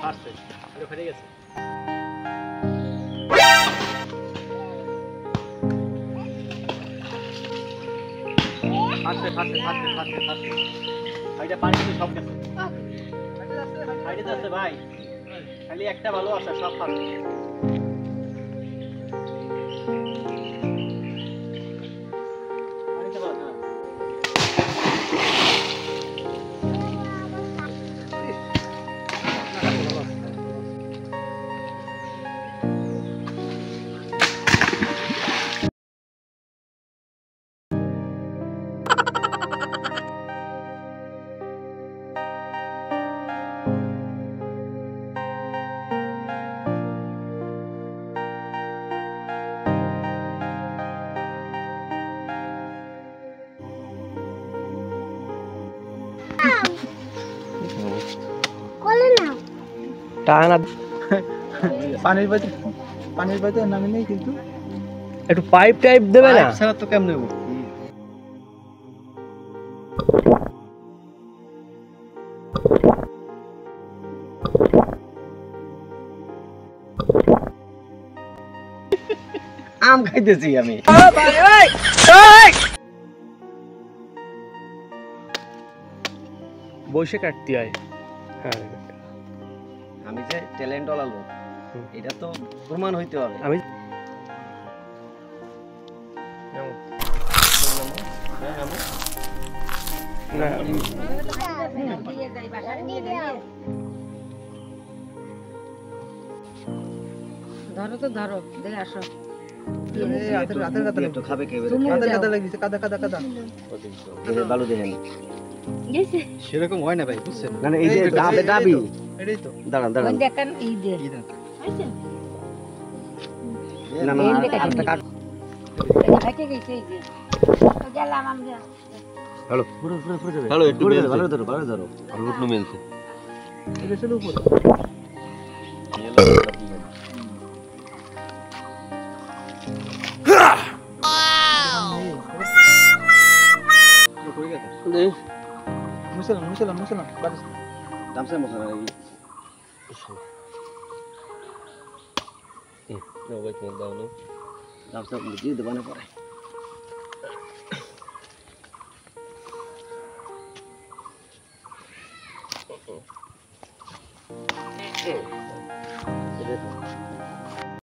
ফাটছে এটা ফেটে গেছে ফাটছে ফাটছে ফাটছে ফাটছে ফাটছে ভাইটা পানি দিয়ে সব গেছে সাইডে যাচ্ছে ভাই খালি একটা ভালো আছে সব ফাটছে পানিতে বাদ না টানা পানির বাইতে নামে নেই কিন্তু একটু পাইপ টাইপ দেবে না ছাড়া তো কেমনে নেব আম খাইতেছি আমি বসে কাটতে হয় হ্যাঁ আমি যে ট্যালেন্ট ওয়ালা লোক এটা তো প্রমাণ হইতে হবে আমি ধরো তো ধরো দেখে আসো একটু খাবে কে বালু দেখেন সেরকম হয় না ভাই বুঝছেন না এই যে ডাবি এটাই তো দাঁড়ান দাঁড়ান দেখেন এই যে না না আরেকটা কাট হাইটে গেছে এই যে গেলাম আমরা হ্যালো পুরো যাবে হ্যালো একটু ভালো ধরো আর লুটনো মেলছে এটা ছিল উপরে মুসলাম বারিশ দামসা মশলা এই ওই কোন দাও না দামসা দিয়ে দেব না পরে